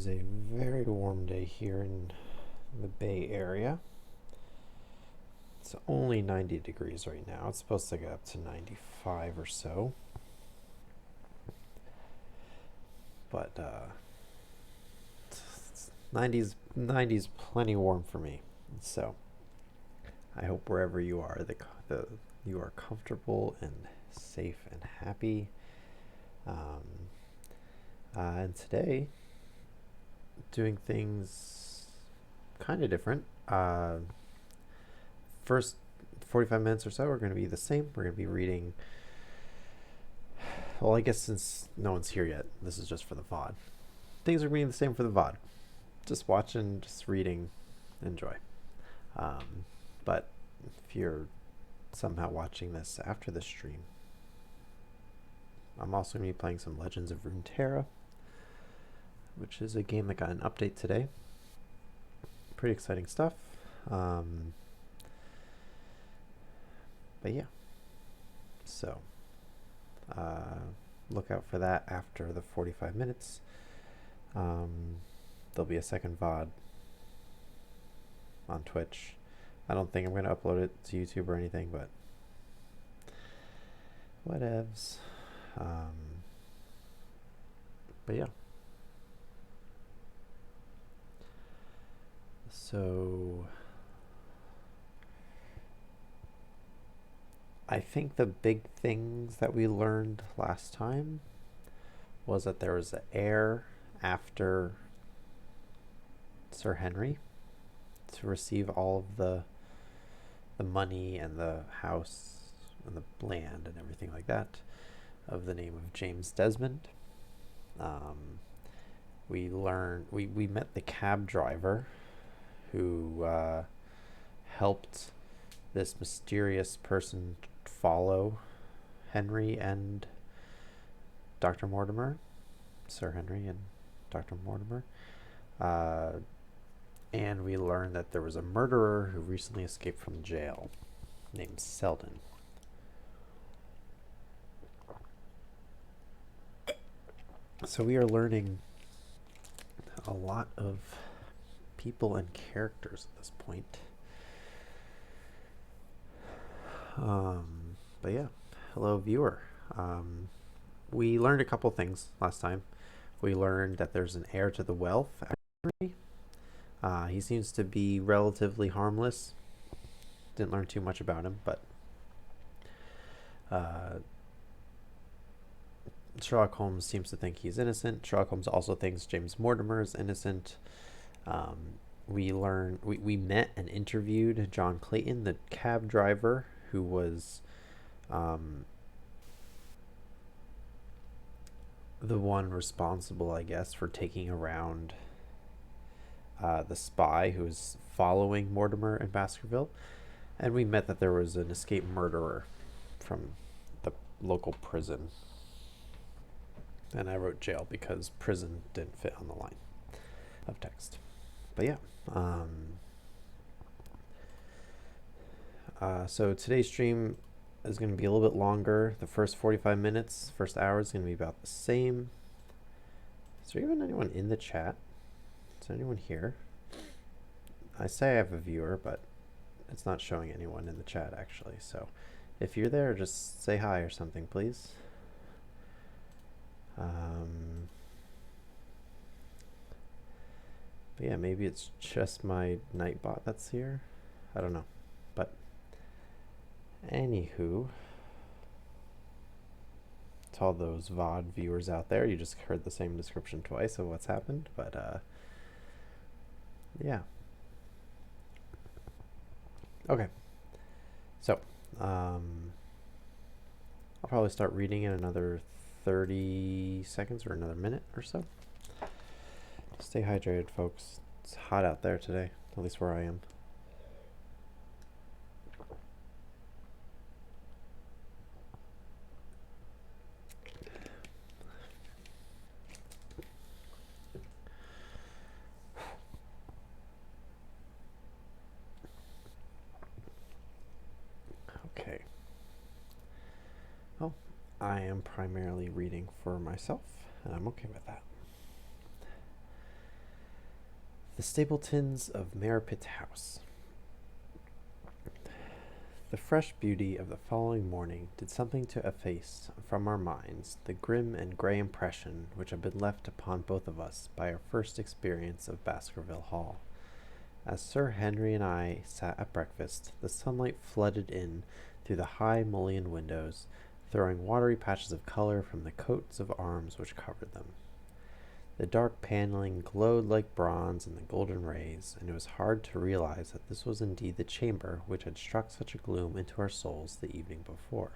is a very warm day here in the Bay Area. It's only 90 degrees right now. It's supposed to get up to 95 or so. But 90's plenty warm for me. So I hope wherever you are, you are comfortable and safe and happy. And today, doing things kind of different. First 45 minutes or so are going to be the same. We're going to be reading. Well, I guess since no one's here yet, this is just for the VOD. Things are going to be the same for the VOD. Just watching, just reading, enjoy. But if you're somehow watching this after the stream, I'm also going to be playing some Legends of Runeterra, which is a game that got an update today. Pretty exciting stuff. But yeah, so look out for that after the 45 minutes. There'll be a second VOD on Twitch. I don't think I'm going to upload it to YouTube or anything, but whatevs. But yeah. So I think the big things that we learned last time was that there was an heir after Sir Henry to receive all of the money and the house and the land and everything like that, of the name of James Desmond. We met the cab driver who helped this mysterious person follow Henry and Dr. Mortimer, Sir Henry and Dr. Mortimer. And we learned that there was a murderer who recently escaped from jail named Selden. So we are learning a lot of people and characters at this point. But yeah, hello viewer. We learned a couple things last time. We learned that there's an heir to the wealth. He seems to be relatively harmless. Didn't learn too much about him, but Sherlock Holmes seems to think he's innocent. Sherlock Holmes also thinks James Mortimer is innocent. We met and interviewed John Clayton, the cab driver, who was the one responsible, I guess, for taking around the spy who was following Mortimer in Baskerville. And we met that there was an escaped murderer from the local prison. And I wrote jail because prison didn't fit on the line of text. But yeah. So today's stream is going to be a little bit longer. The first 45 minutes, first hour is going to be about the same. Is there even anyone in the chat? Is there anyone here? I say I have a viewer, but it's not showing anyone in the chat actually. So if you're there, just say hi or something, please. But yeah, maybe it's just my Nightbot that's here. I don't know. But anywho, to all those VOD viewers out there, you just heard the same description twice of what's happened. But yeah. Okay. So I'll probably start reading in another 30 seconds or another minute or so. Stay hydrated, folks. It's hot out there today, at least where I am. Okay. Well, I am primarily reading for myself, and I'm okay with that. The Stapletons of Merripit House. The fresh beauty of the following morning did something to efface from our minds the grim and grey impression which had been left upon both of us by our first experience of Baskerville Hall. As Sir Henry and I sat at breakfast, the sunlight flooded in through the high mullioned windows, throwing watery patches of color from the coats of arms which covered them. The dark paneling glowed like bronze in the golden rays, and it was hard to realize that this was indeed the chamber which had struck such a gloom into our souls the evening before.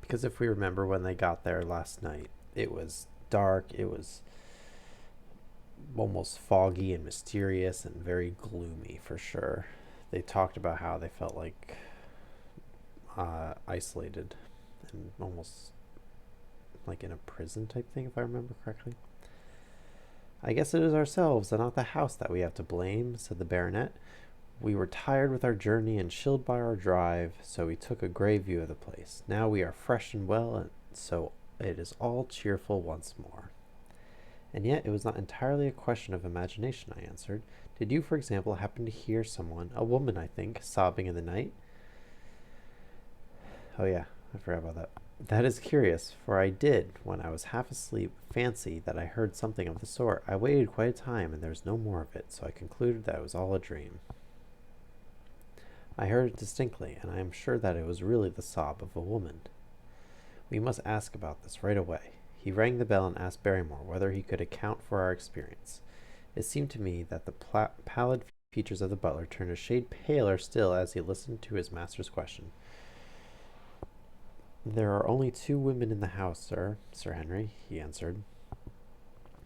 Because if we remember when they got there last night, it was dark, it was almost foggy and mysterious and very gloomy for sure. They talked about how they felt like isolated and almost like in a prison type thing, if I remember correctly. I guess it is ourselves and not the house that we have to blame, said the baronet. We were tired with our journey and chilled by our drive, so we took a grey view of the place. Now we are fresh and well, and so it is all cheerful once more. And yet it was not entirely a question of imagination, I answered. Did you, for example, happen to hear someone, a woman, I think, sobbing in the night? Oh yeah, I forgot about that. That is curious, for I did, when I was half asleep, fancy that I heard something of the sort. I waited quite a time, and there was no more of it, so I concluded that it was all a dream. I heard it distinctly, and I am sure that it was really the sob of a woman. We must ask about this right away. He rang the bell and asked Barrymore whether he could account for our experience. It seemed to me that the pallid features of the butler turned a shade paler still as he listened to his master's question. There are only 2 women in the house, Sir Henry, he answered.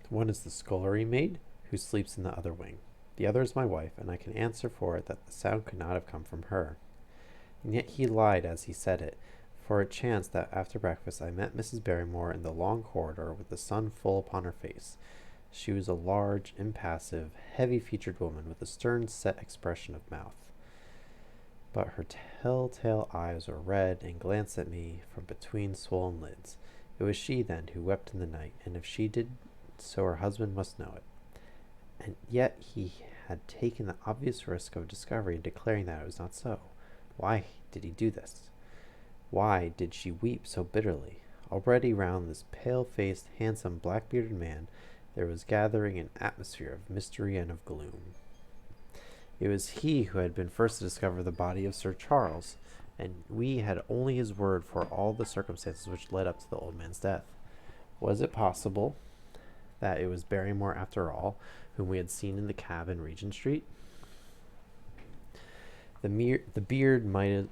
One is the scullery maid, who sleeps in the other wing. The other is my wife, and I can answer for it that the sound could not have come from her. And yet he lied as he said it, for it chanced that after breakfast I met Mrs. Barrymore in the long corridor with the sun full upon her face. She was a large, impassive, heavy-featured woman with a stern, set expression of mouth. But her telltale eyes were red and glanced at me from between swollen lids. It was she, then, who wept in the night, and if she did so her husband must know it. And yet he had taken the obvious risk of discovery in declaring that it was not so. Why did he do this? Why did she weep so bitterly? Already round this pale-faced, handsome, black-bearded man there was gathering an atmosphere of mystery and of gloom. It was he who had been first to discover the body of Sir Charles, and we had only his word for all the circumstances which led up to the old man's death. Was it possible that it was Barrymore after all, whom we had seen in the cab in Regent Street? The beard might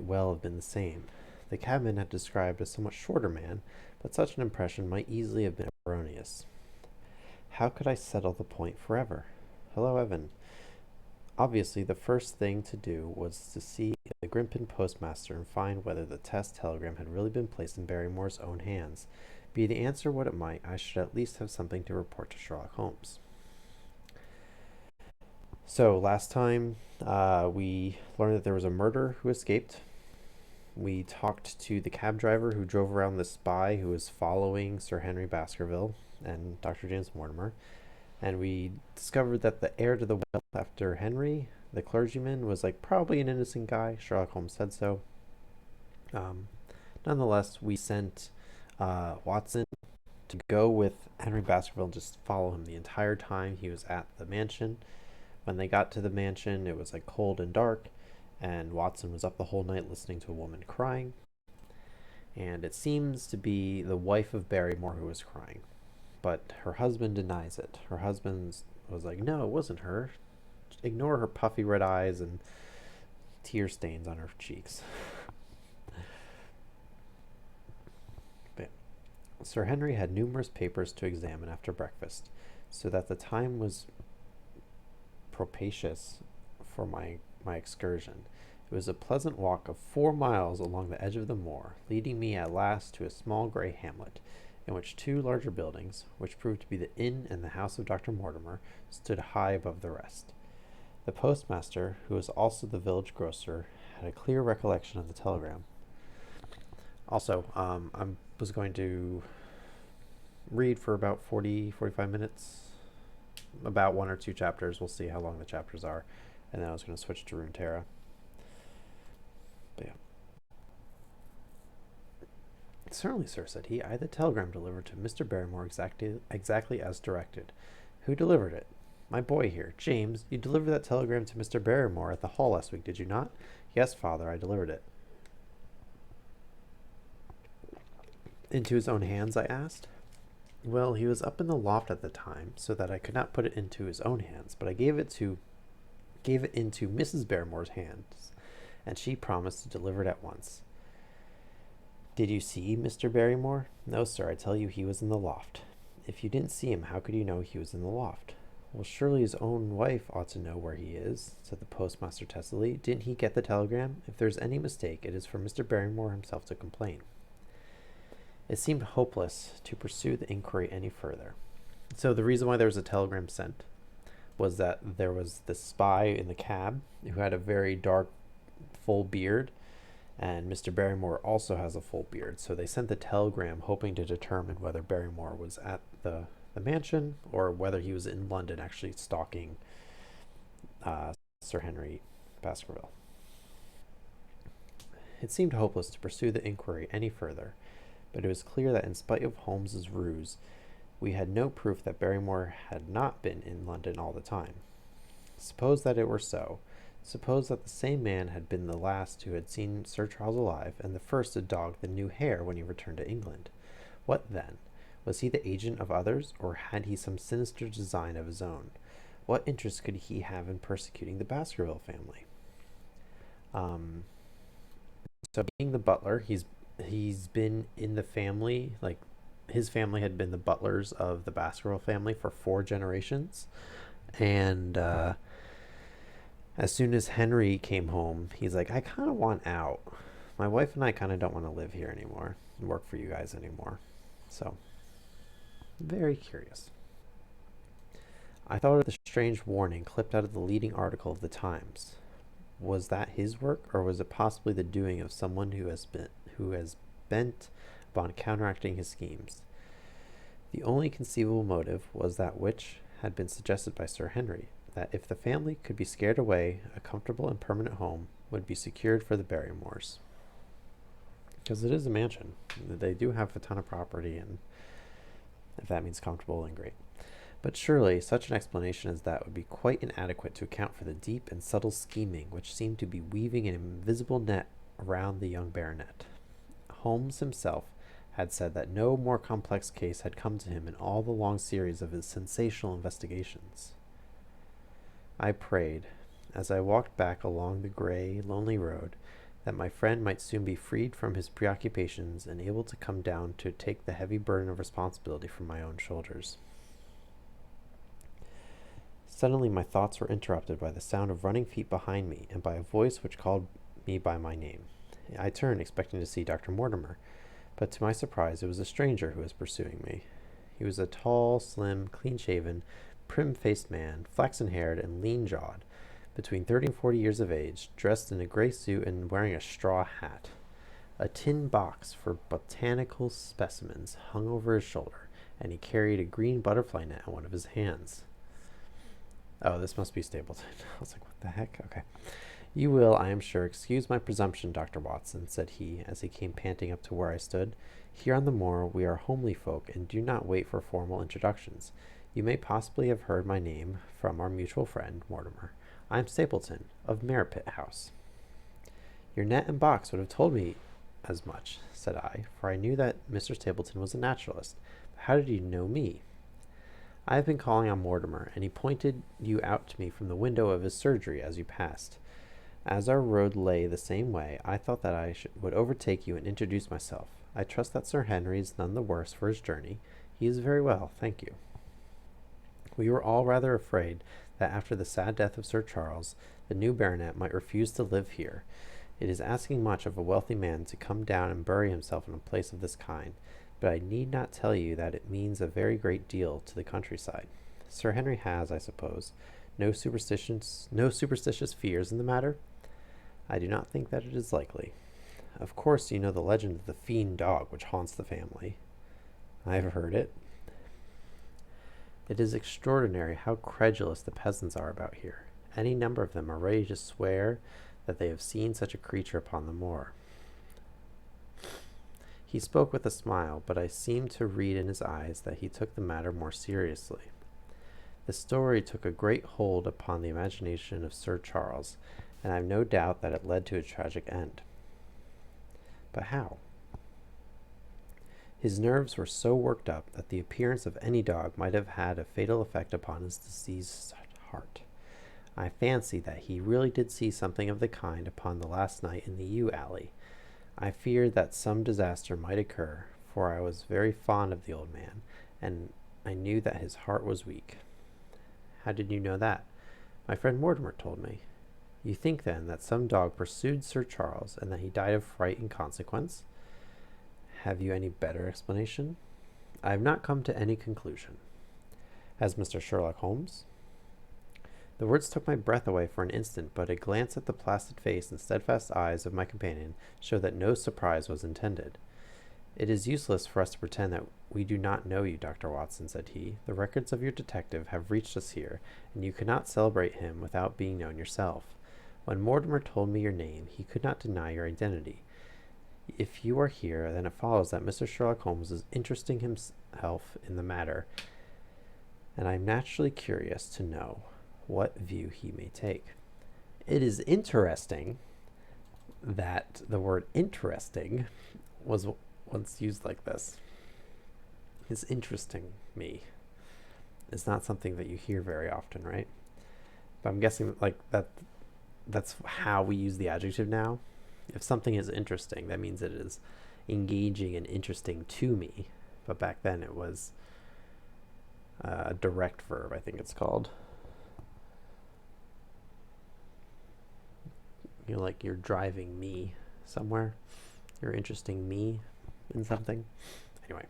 well have been the same. The cabman had described a somewhat shorter man, but such an impression might easily have been erroneous. How could I settle the point forever? Hello, Evan. Obviously, the first thing to do was to see the Grimpen postmaster and find whether the test telegram had really been placed in Barrymore's own hands. Be the answer what it might, I should at least have something to report to Sherlock Holmes. So, last time we learned that there was a murderer who escaped. We talked to the cab driver who drove around the spy who was following Sir Henry Baskerville and Dr. James Mortimer. And we discovered that the heir to the wealth after Henry, the clergyman, was probably an innocent guy. Sherlock Holmes said so. Nonetheless, we sent Watson to go with Henry Baskerville and just follow him the entire time he was at the mansion. When they got to the mansion, it was cold and dark, and Watson was up the whole night listening to a woman crying. And it seems to be the wife of Barrymore who was crying. But her husband denies it. Her husband was like, no, it wasn't her. Ignore her puffy red eyes and tear stains on her cheeks. But Sir Henry had numerous papers to examine after breakfast, so that the time was propitious for my excursion. It was a pleasant walk of 4 miles along the edge of the moor, leading me at last to a small grey hamlet, in which 2 larger buildings, which proved to be the inn and the house of Dr. Mortimer, stood high above the rest. The postmaster, who was also the village grocer, had a clear recollection of the telegram. Also, I was going to read for about 45 minutes about 1 or 2 chapters. We'll see how long the chapters are. And then I was going to switch to Runeterra. But yeah. Certainly, sir, said he. I had the telegram delivered to Mr. Barrymore exactly as directed. Who delivered it? My boy here, James. You delivered that telegram to Mr. Barrymore at the hall last week, did you not? Yes, father, I delivered it. Into his own hands, I asked. Well, he was up in the loft at the time, so that I could not put it into his own hands, but I gave it into Mrs. Barrymore's hands, and she promised to deliver it at once. Did you see Mr. Barrymore? No, sir, I tell you he was in the loft. If you didn't see him, how could you know he was in the loft? Well, surely his own wife ought to know where he is, said the postmaster testily. Didn't he get the telegram? If there's any mistake, it is for Mr. Barrymore himself to complain. It seemed hopeless to pursue the inquiry any further. So the reason why there was a telegram sent was that there was this spy in the cab who had a very dark, full beard, and Mr. Barrymore also has a full beard. So they sent the telegram hoping to determine whether Barrymore was at the mansion or whether he was in London actually stalking Sir Henry Baskerville. It seemed hopeless to pursue the inquiry any further, but it was clear that in spite of Holmes's ruse, we had no proof that Barrymore had not been in London all the time. Suppose that it were so. Suppose that the same man had been the last who had seen Sir Charles alive, and the first to dog the new hare when he returned to England. What then? Was he the agent of others, or had he some sinister design of his own? What interest could he have in persecuting the Baskerville family? So being the butler, he's been in the family, like his family had been the butlers of the Baskerville family for 4 generations, and as soon as Henry came home, he's like, I kind of want out. My wife and I kind of don't want to live here anymore and work for you guys anymore. So, very curious. I thought of the strange warning clipped out of the leading article of the Times. Was that his work, or was it possibly the doing of someone who has bent upon counteracting his schemes? The only conceivable motive was that which had been suggested by Sir Henry, that if the family could be scared away, a comfortable and permanent home would be secured for the Barrymores. Because it is a mansion. They do have a ton of property, and if that means comfortable, then great. But surely such an explanation as that would be quite inadequate to account for the deep and subtle scheming which seemed to be weaving an invisible net around the young baronet. Holmes himself had said that no more complex case had come to him in all the long series of his sensational investigations. I prayed, as I walked back along the gray, lonely road, that my friend might soon be freed from his preoccupations and able to come down to take the heavy burden of responsibility from my own shoulders. Suddenly my thoughts were interrupted by the sound of running feet behind me and by a voice which called me by my name. I turned, expecting to see Dr. Mortimer, but to my surprise it was a stranger who was pursuing me. He was a tall, slim, clean-shaven, prim-faced man, flaxen-haired and lean-jawed, between 30 and 40 years of age, dressed in a gray suit and wearing a straw hat. A tin box for botanical specimens hung over his shoulder, and he carried a green butterfly net in one of his hands. Oh, this must be Stapleton. I was like, what the heck? Okay. You will, I am sure, excuse my presumption, Dr. Watson, said he, as he came panting up to where I stood. Here on the moor we are homely folk, and do not wait for formal introductions. You may possibly have heard my name from our mutual friend, Mortimer. I am Stapleton, of Merripit House. Your net and box would have told me as much, said I, for I knew that Mr. Stapleton was a naturalist. But how did you know me? I have been calling on Mortimer, and he pointed you out to me from the window of his surgery as you passed. As our road lay the same way, I thought that I would overtake you and introduce myself. I trust that Sir Henry is none the worse for his journey. He is very well, thank you. We were all rather afraid that after the sad death of Sir Charles, the new baronet might refuse to live here. It is asking much of a wealthy man to come down and bury himself in a place of this kind, but I need not tell you that it means a very great deal to the countryside. Sir Henry has, I suppose, no superstitious fears in the matter? I do not think that it is likely. Of course you know the legend of the fiend dog which haunts the family. I have heard it. It is extraordinary how credulous the peasants are about here. Any number of them are ready to swear that they have seen such a creature upon the moor. He spoke with a smile, but I seemed to read in his eyes that he took the matter more seriously. The story took a great hold upon the imagination of Sir Charles, and I have no doubt that it led to a tragic end. But how? His nerves were so worked up that the appearance of any dog might have had a fatal effect upon his diseased heart. I fancy that he really did see something of the kind upon the last night in the yew alley. I feared that some disaster might occur, for I was very fond of the old man, and I knew that his heart was weak. How did you know that? My friend Mortimer told me. You think, then, that some dog pursued Sir Charles, and that he died of fright in consequence? Have you any better explanation? I have not come to any conclusion. Has Mr. Sherlock Holmes? The words took my breath away for an instant, but a glance at the placid face and steadfast eyes of my companion showed that no surprise was intended. It is useless for us to pretend that we do not know you, Dr. Watson, said he. The records of your detective have reached us here, and you cannot celebrate him without being known yourself. When Mortimer told me your name, he could not deny your identity. If you are here, then it follows that Mr. Sherlock Holmes is interesting himself in the matter, and I am naturally curious to know what view he may take. It is interesting that the word interesting was once used like this. Is interesting me. It's not something that you hear very often, right? But I'm guessing like that's how we use the adjective now. If something is interesting, that means it is engaging and interesting to me. But back then it was a direct verb, I think it's called. You're like you're driving me somewhere. You're interesting me in something. Anyway,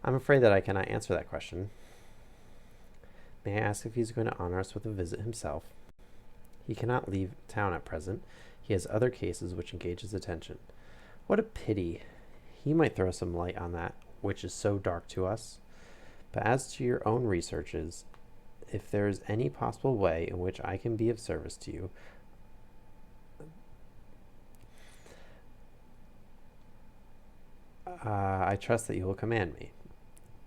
I'm afraid that I cannot answer that question. May I ask if he's going to honor us with a visit himself? He cannot leave town at present. He has other cases which engage his attention. What a pity. He might throw some light on that which is so dark to us. But as to your own researches, if there is any possible way in which I can be of service to you, I trust that you will command me.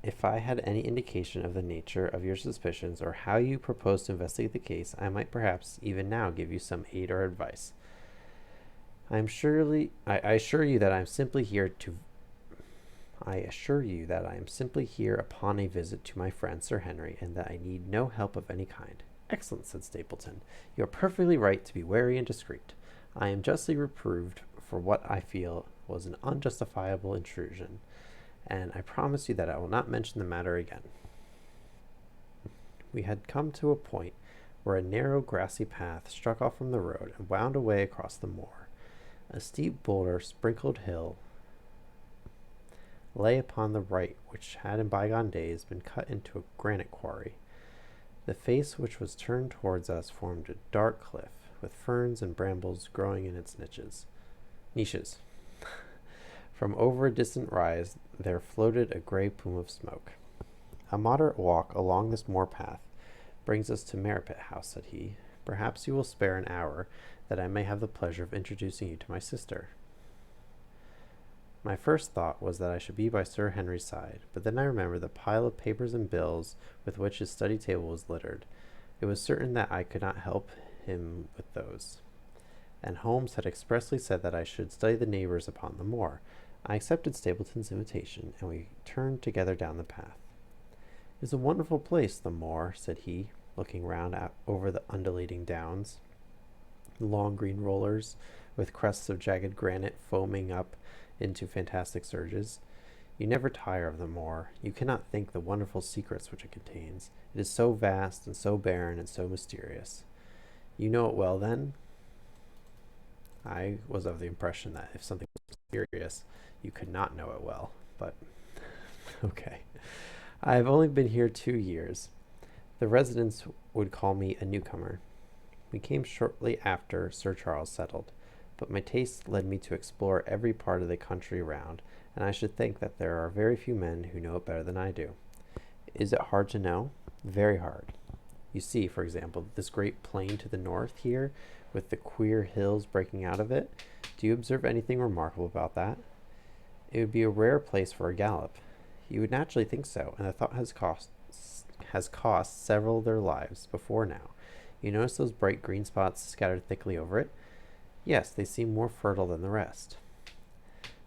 If I had any indication of the nature of your suspicions or how you propose to investigate the case, I might perhaps even now give you some aid or advice. I assure you that I am simply here upon a visit to my friend Sir Henry, and that I need no help of any kind. Excellent, said Stapleton. You are perfectly right to be wary and discreet. I am justly reproved for what I feel was an unjustifiable intrusion, and I promise you that I will not mention the matter again. We had come to a point where a narrow grassy path struck off from the road and wound away across the moor. A steep boulder-sprinkled hill lay upon the right, which had in bygone days been cut into a granite quarry. The face which was turned towards us formed a dark cliff, with ferns and brambles growing in its niches. From over a distant rise there floated a grey plume of smoke. A moderate walk along this moor path brings us to Merripit House, said he. Perhaps you will spare an hour, that I may have the pleasure of introducing you to my sister. My first thought was that I should be by Sir Henry's side, but then I remembered the pile of papers and bills with which his study table was littered. It was certain that I could not help him with those, and Holmes had expressly said that I should study the neighbors upon the moor. I accepted Stapleton's invitation, and we turned together down the path. It is a wonderful place, the moor, said he, looking round over the undulating downs, long green rollers, with crests of jagged granite foaming up into fantastic surges. You never tire of the moor. You cannot think the wonderful secrets which it contains. It is so vast and so barren and so mysterious. You know it well, then? I was of the impression that if something was mysterious, you could not know it well, but okay. I have only been here 2 years. The residents would call me a newcomer. We came shortly after Sir Charles settled, but my taste led me to explore every part of the country round, and I should think that there are very few men who know it better than I do. Is it hard to know? Very hard. You see, for example, this great plain to the north here, with the queer hills breaking out of it. Do you observe anything remarkable about that? It would be a rare place for a gallop. You would naturally think so, and the thought has cost several their lives before now. You notice those bright green spots scattered thickly over it? Yes, they seem more fertile than the rest.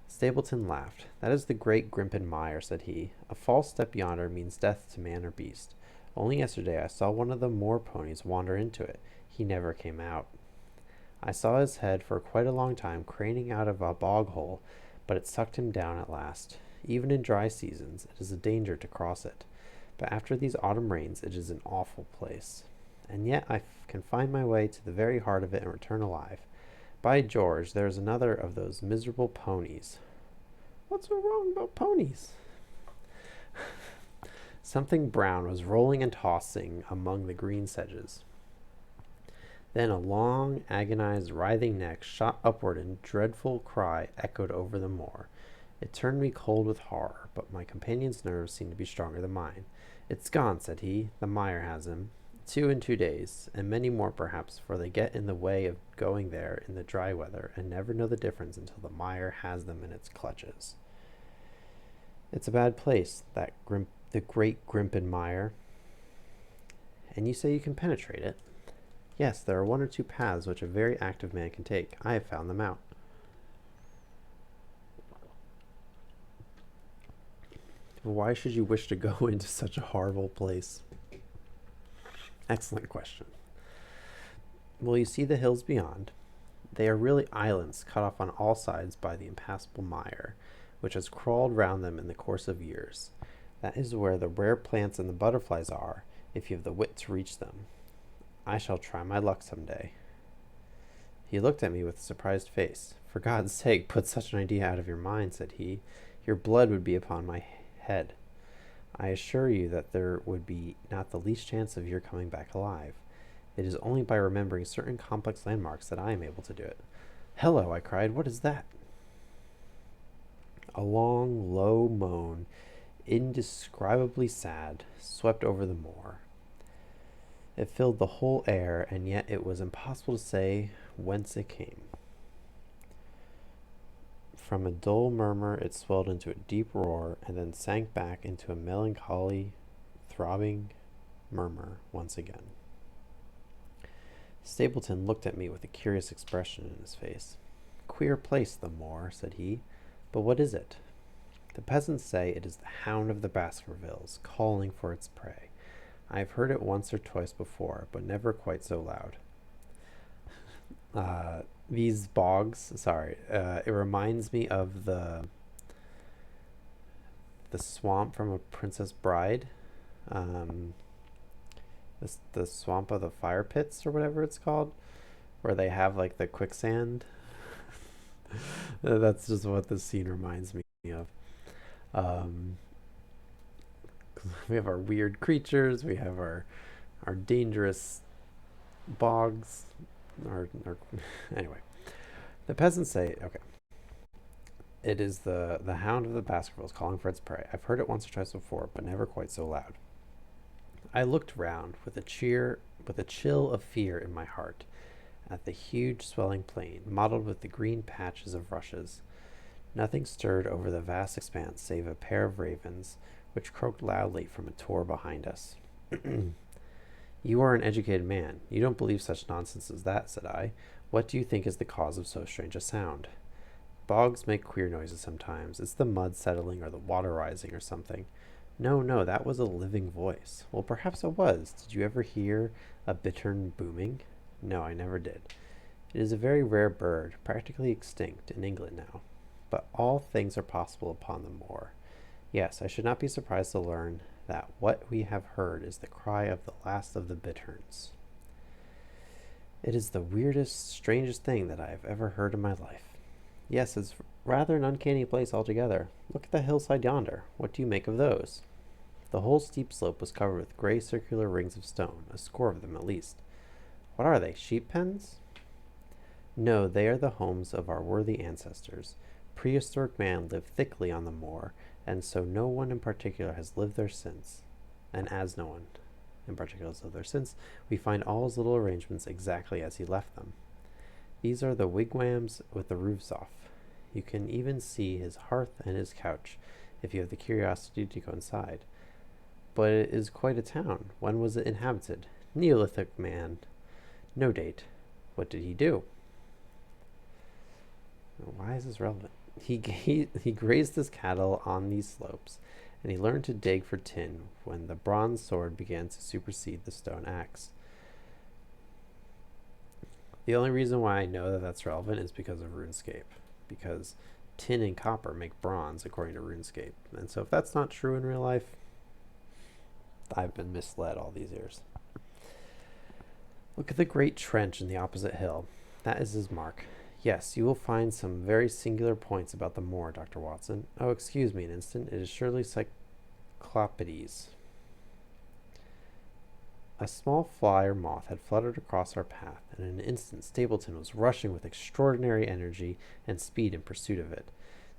Stapleton laughed. That is the great Grimpen Mire, said he. A false step yonder means death to man or beast. Only yesterday I saw one of the moor ponies wander into it. He never came out. I saw his head for quite a long time craning out of a bog hole, but it sucked him down at last. Even in dry seasons, it is a danger to cross it. But after these autumn rains, it is an awful place. And yet I can find my way to the very heart of it and return alive. By George, there is another of those miserable ponies. What's so wrong about ponies? Something brown was rolling and tossing among the green sedges. Then a long, agonized, writhing neck shot upward, and dreadful cry echoed over the moor. It turned me cold with horror, but my companion's nerves seemed to be stronger than mine. It's gone, said he. The mire has him. 2 in 2 days, and many more perhaps, for they get in the way of going there in the dry weather, and never know the difference until the mire has them in its clutches. It's a bad place, the great Grimpen Mire. And you say you can penetrate it? Yes, there are 1 or 2 paths which a very active man can take. I have found them out. Why should you wish to go into such a horrible place? Excellent question. Well, you see the hills beyond. They are really islands cut off on all sides by the impassable mire, which has crawled round them in the course of years. That is where the rare plants and the butterflies are, if you have the wit to reach them. I shall try my luck some day. He looked at me with a surprised face. For God's sake, put such an idea out of your mind, said he. Your blood would be upon my head. I assure you that there would be not the least chance of your coming back alive. It is only by remembering certain complex landmarks that I am able to do it. Hello, I cried. What is that? A long, low moan, indescribably sad, swept over the moor. It filled the whole air, and yet it was impossible to say whence it came. From a dull murmur it swelled into a deep roar, and then sank back into a melancholy, throbbing murmur once again. Stapleton looked at me with a curious expression in his face. Queer place, the moor, said he. But what is it? The peasants say it is the hound of the Baskervilles, calling for its prey. I have heard it once or twice before, but never quite so loud. These bogs, it reminds me of the swamp from A Princess Bride. The swamp of the fire pits, or whatever it's called, where they have like the quicksand. That's just what this scene reminds me of. We have our weird creatures, we have our dangerous bogs, anyway. The peasants say, okay, it is the hound of the Baskervilles calling for its prey. I've heard it once or twice before, but never quite so loud. I looked round with a chill of fear in my heart at the huge swelling plain, mottled with the green patches of rushes. Nothing stirred over the vast expanse save a pair of ravens, which croaked loudly from a tor behind us. You are an educated man. You don't believe such nonsense as that, said I. What do you think is the cause of so strange a sound? Bogs make queer noises sometimes. It's the mud settling or the water rising or something. No, that was a living voice. Well, perhaps it was. Did you ever hear a bittern booming? No, I never did. It is a very rare bird, practically extinct in England now. But all things are possible upon the moor. Yes, I should not be surprised to learn that what we have heard is the cry of the last of the bitterns. It is the weirdest, strangest thing that I have ever heard in my life. Yes, it's rather an uncanny place altogether. Look at the hillside yonder. What do you make of those? The whole steep slope was covered with gray circular rings of stone, a score of them at least. What are they, sheep pens? No, they are the homes of our worthy ancestors. Prehistoric man lived thickly on the moor, and so no one in particular has lived there since. and as no one in particular has lived there since, we find all his little arrangements exactly as he left them. These are the wigwams with the roofs off. You can even see his hearth and his couch, if you have the curiosity to go inside. But it is quite a town. When was it inhabited? Neolithic man. No date. What did he do? Why is this relevant? He grazed his cattle on these slopes, and he learned to dig for tin when the bronze sword began to supersede the stone axe. The only reason why I know that that's relevant is because of RuneScape, because tin and copper make bronze according to RuneScape. And so if that's not true in real life, I've been misled all these years. Look at the great trench in the opposite hill. That is his mark. Yes, you will find some very singular points about the moor, Dr. Watson. Oh, excuse me an instant. It is surely Cyclopides. A small fly or moth had fluttered across our path, and in an instant Stapleton was rushing with extraordinary energy and speed in pursuit of it.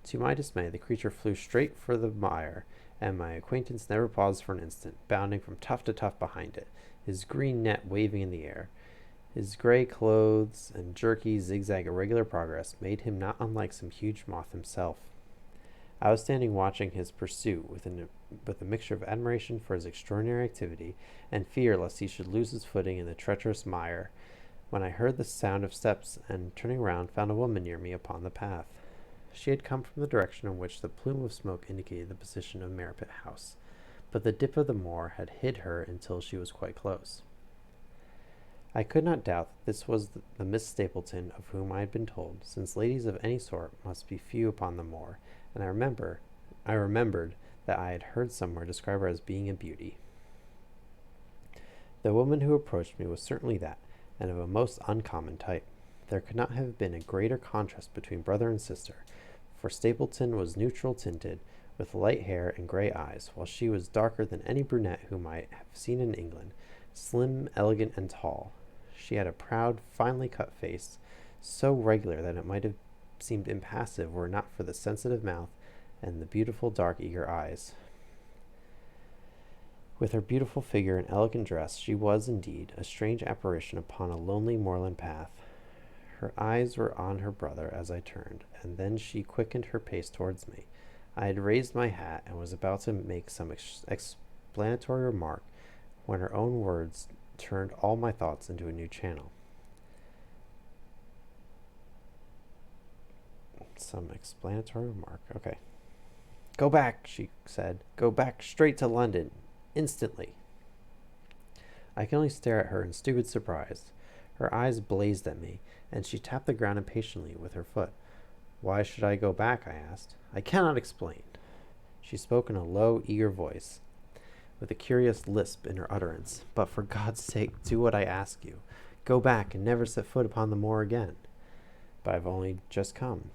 To my dismay, the creature flew straight for the mire, and my acquaintance never paused for an instant, bounding from tuft to tuft behind it, his green net waving in the air. His gray clothes and jerky, zigzag, irregular progress made him not unlike some huge moth himself. I was standing watching his pursuit with a mixture of admiration for his extraordinary activity and fear lest he should lose his footing in the treacherous mire, when I heard the sound of steps and, turning round, found a woman near me upon the path. She had come from the direction in which the plume of smoke indicated the position of Merripit House, but the dip of the moor had hid her until she was quite close. I could not doubt that this was the Miss Stapleton of whom I had been told, since ladies of any sort must be few upon the moor, and I remembered that I had heard somewhere describe her as being a beauty. The woman who approached me was certainly that, and of a most uncommon type. There could not have been a greater contrast between brother and sister, for Stapleton was neutral tinted, with light hair and grey eyes, while she was darker than any brunette whom I have seen in England, slim, elegant, and tall. She had a proud, finely cut face, so regular that it might have seemed impassive were it not for the sensitive mouth and the beautiful, dark, eager eyes. With her beautiful figure and elegant dress, she was, indeed, a strange apparition upon a lonely moorland path. Her eyes were on her brother as I turned, and then she quickened her pace towards me. I had raised my hat and was about to make some explanatory remark when her own words turned all my thoughts into a new channel. Some explanatory remark. Okay. Go back, she said. Go back straight to London. Instantly. I could only stare at her in stupid surprise. Her eyes blazed at me, and she tapped the ground impatiently with her foot. Why should I go back? I asked. I cannot explain. She spoke in a low, eager voice, with a curious lisp in her utterance. But for God's sake, do what I ask you. Go back and never set foot upon the moor again. But I've only just come.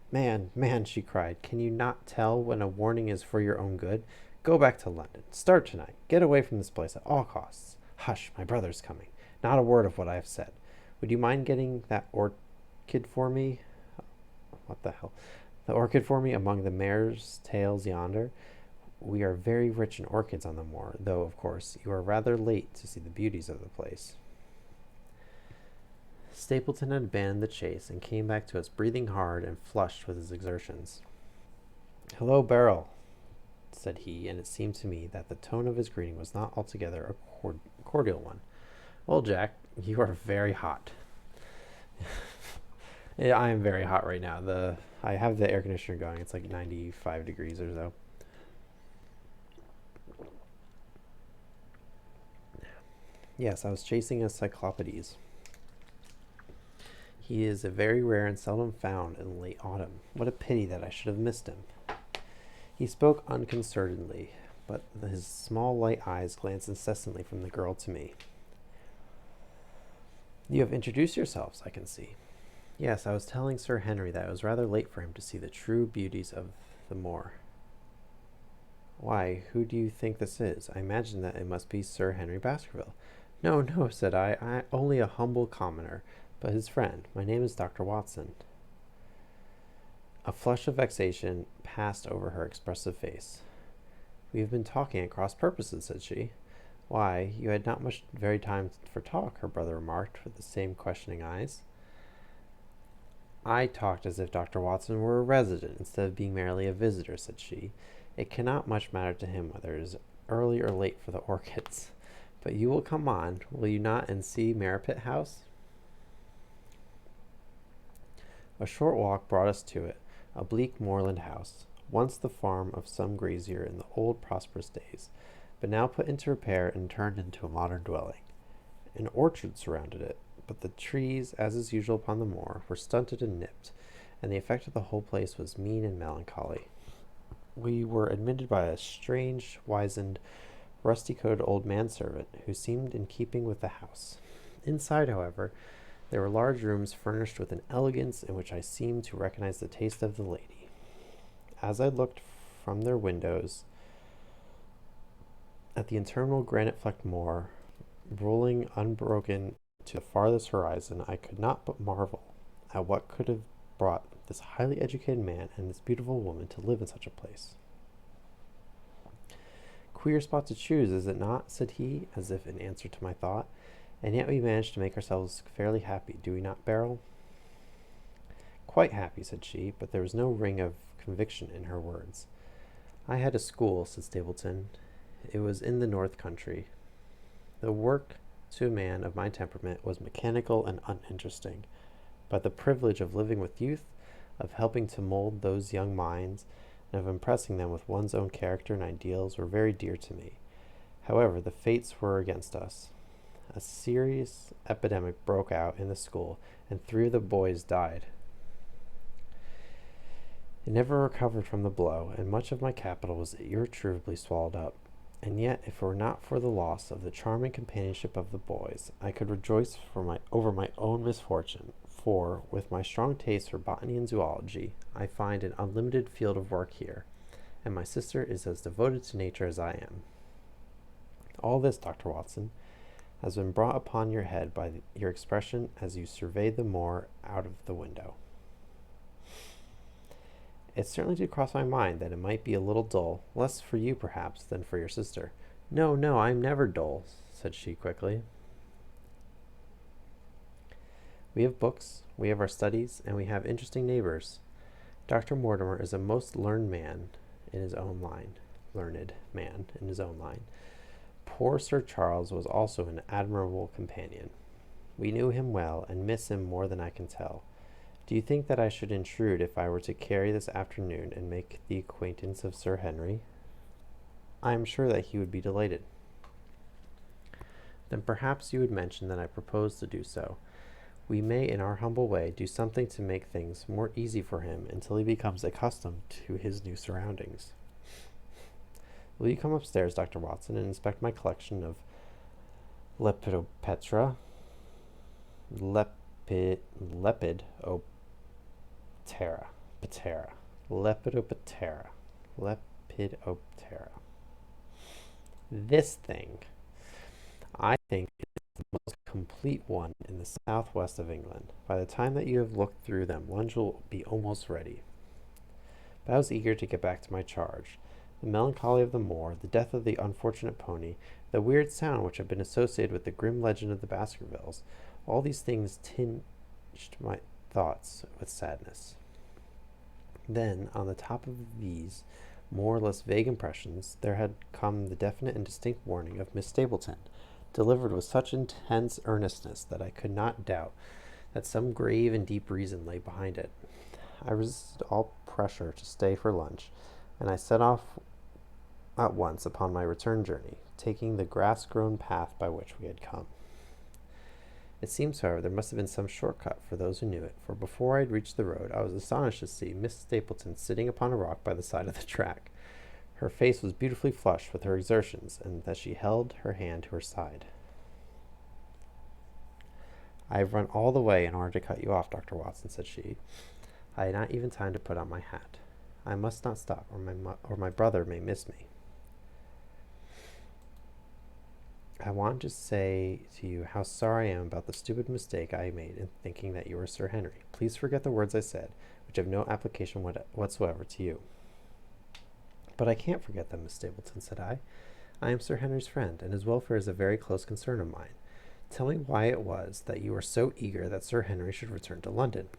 Man, she cried, can you not tell when a warning is for your own good? Go back to London. Start tonight. Get away from this place at all costs. Hush, my brother's coming. Not a word of what I have said. Would you mind getting that orchid for me? What the hell? The orchid for me among the mare's tails yonder? We are very rich in orchids on the moor, though, of course, you are rather late to see the beauties of the place. Stapleton had abandoned the chase and came back to us breathing hard and flushed with his exertions. Hello, Beryl, said he, and it seemed to me that the tone of his greeting was not altogether a cordial one. Well, Jack, you are very hot. Yeah, I am very hot right now. I have the air conditioner going. It's like 95 degrees or so. Yes, I was chasing a Cyclopides. He is a very rare and seldom found in late autumn. What a pity that I should have missed him. He spoke unconcernedly, but his small light eyes glanced incessantly from the girl to me. You have introduced yourselves, I can see. Yes, I was telling Sir Henry that it was rather late for him to see the true beauties of the moor. Why, who do you think this is? I imagine that it must be Sir Henry Baskerville. No, said I only a humble commoner, but his friend. My name is Dr. Watson. A flush of vexation passed over her expressive face. We have been talking at cross purposes, said she. Why, you had not much very time for talk, her brother remarked, with the same questioning eyes. I talked as if Dr. Watson were a resident instead of being merely a visitor, said she. It cannot much matter to him whether it is early or late for the orchids. But you will come on, will you not, and see Merripit House? A short walk brought us to it, a bleak moorland house, once the farm of some grazier in the old prosperous days, but now put into repair and turned into a modern dwelling. An orchard surrounded it, but the trees, as is usual upon the moor, were stunted and nipped, and the effect of the whole place was mean and melancholy. We were admitted by a strange, wizened, rusty-coated old manservant, who seemed in keeping with the house. Inside, however, there were large rooms furnished with an elegance in which I seemed to recognize the taste of the lady. As I looked from their windows at the interminable granite-flecked moor, rolling unbroken to the farthest horizon, I could not but marvel at what could have brought this highly educated man and this beautiful woman to live in such a place. Queer spot to choose, is it not? Said he, as if in answer to my thought. And yet we managed to make ourselves fairly happy, do we not, Beryl? Quite happy, said she, but there was no ring of conviction in her words. I had a school, said Stapleton. It was in the north country. The work, to a man of my temperament, was mechanical and uninteresting, but the privilege of living with youth, of helping to mold those young minds, and of impressing them with one's own character and ideals were very dear to me. However, the fates were against us. A serious epidemic broke out in the school, and 3 of the boys died. It never recovered from the blow, and much of my capital was irretrievably swallowed up. And yet, if it were not for the loss of the charming companionship of the boys, I could rejoice over my own misfortune, for, with my strong taste for botany and zoology, I find an unlimited field of work here, and my sister is as devoted to nature as I am. All this, Dr. Watson, has been brought upon your head by your expression as you surveyed the moor out of the window. It certainly did cross my mind that it might be a little dull, less for you, perhaps, than for your sister. No, no, I am never dull, said she quickly. We have books, we have our studies, and we have interesting neighbors. Dr. Mortimer is a most learned man in his own line. Poor Sir Charles was also an admirable companion. We knew him well, and miss him more than I can tell. Do you think that I should intrude if I were to carry this afternoon and make the acquaintance of Sir Henry? I am sure that he would be delighted. Then perhaps you would mention that I propose to do so. We may, in our humble way, do something to make things more easy for him until he becomes accustomed to his new surroundings. Will you come upstairs, Dr. Watson, and inspect my collection of Lepidoptera? Lepidoptera. This thing, I think, is the most complete one in the southwest of England. By the time that you have looked through them, lunch will be almost ready. But I was eager to get back to my charge. The melancholy of the moor, the death of the unfortunate pony, the weird sound which had been associated with the grim legend of the Baskervilles, all these things tinged my thoughts with sadness. Then, on the top of these more or less vague impressions, there had come the definite and distinct warning of Miss Stapleton, delivered with such intense earnestness that I could not doubt that some grave and deep reason lay behind it. I resisted all pressure to stay for lunch, and I set off at once upon my return journey, taking the grass-grown path by which we had come. It seems, however, there must have been some short-cut for those who knew it, for before I had reached the road, I was astonished to see Miss Stapleton sitting upon a rock by the side of the track. Her face was beautifully flushed with her exertions, and that she held her hand to her side. I have run all the way in order to cut you off, Dr. Watson, said she. I had not even time to put on my hat. I must not stop, or my brother may miss me. I want to say to you how sorry I am about the stupid mistake I made in thinking that you were Sir Henry. Please forget the words I said, which have no application whatsoever to you. But I can't forget them, Miss Stapleton, said I. I am Sir Henry's friend, and his welfare is a very close concern of mine. Tell me why it was that you were so eager that Sir Henry should return to London.